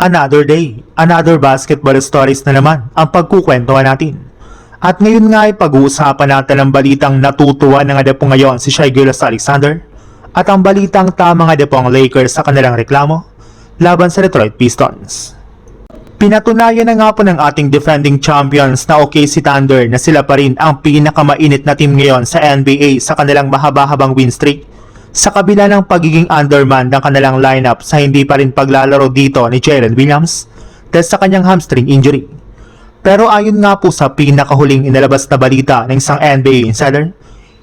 Another day, another basketball stories na naman ang pagkukwentuhan natin. At ngayon nga ay pag-uusapan natin ang balitang natutuwa na nga po ngayon si Shai Gilgeous-Alexander at ang balitang tama nga po ang Lakers sa kanilang reklamo laban sa Detroit Pistons. Pinatunayan na nga po ng ating defending champions na OKC Thunder na sila pa rin ang pinakamainit na team ngayon sa NBA sa kanilang mahaba-habang win streak sa kabila ng pagiging underman ng kanilang lineup sa hindi pa rin paglalaro dito ni Jalen Williams dahil sa kanyang hamstring injury. Pero ayon nga po sa pinakahuling inalabas na balita ng isang NBA insider,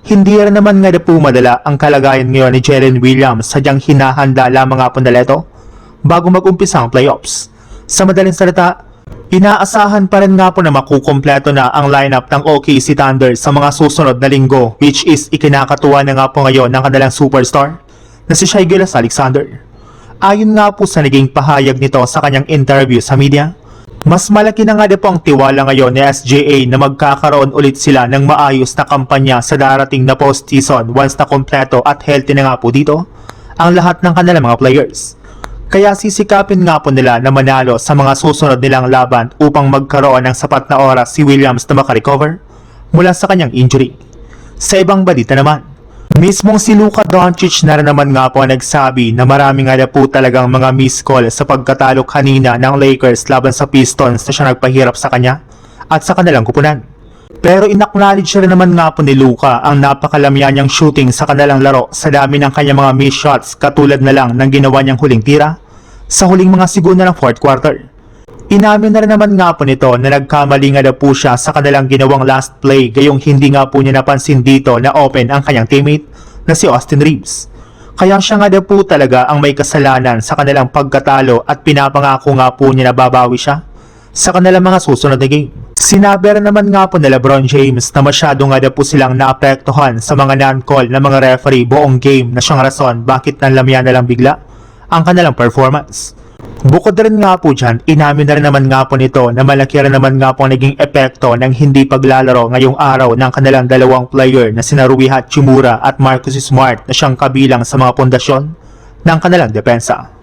hindi rin naman nga po madala ang kalagayan ngayon ni Jalen Williams, sadyang hinahanda lamang nga po nila ito bago mag-umpisa ang playoffs. Sa madaling salita, inaasahan pa rin nga po na makukumpleto na ang lineup ng OKC Thunder sa mga susunod na linggo, which is ikinakatuwa na nga po ngayon ng kanilang superstar na si Shai Gilgeous-Alexander. Ayon nga po sa naging pahayag nito sa kanyang interview sa media, mas malaki na nga po ang tiwala ngayon ni SGA na magkakaroon ulit sila ng maayos na kampanya sa darating na postseason once na kompleto at healthy na nga po dito ang lahat ng kanilang mga players. Kaya sisikapin nga po nila na manalo sa mga susunod nilang laban upang magkaroon ng sapat na oras si Williams na makarecover mula sa kanyang injury. Sa ibang balita naman, mismong si Luka Doncic na rin naman nga po nagsabi na marami nga na po talagang mga missed call sa pagkatalo kanina ng Lakers laban sa Pistons na siya nagpahirap sa kanya at sa kanilang kupunan. Pero inacknowledge rin naman nga po ni Luka ang napakalamya niyang shooting sa kanilang laro sa dami ng kanyang mga missed shots katulad na lang ng ginawa niyang huling tira sa huling mga segundo ng fourth quarter. Inamin na rin naman nga po nito na nagkamali nga na po siya sa kanilang ginawang last play gayong hindi nga po niya napansin dito na open ang kanyang teammate na si Austin Reeves. Kaya siya nga na po talaga ang may kasalanan sa kanilang pagkatalo at pinapangako nga po niya na babawi siya sa kanilang mga susunod na game. Sinabi rin naman nga po ni LeBron James na masyado nga na po silang naapektuhan sa mga non-call na mga referee buong game na siyang rason bakit nanlamya na lang bigla ang kanilang performance. Bukod rin nga po dyan, inamin na rin naman nga po nito na malaki rin naman nga po naging epekto ng hindi paglalaro ngayong araw ng kanilang dalawang player na sina Rui Hachimura at Marcus Smart na siyang kabilang sa mga pundasyon ng kanilang depensa.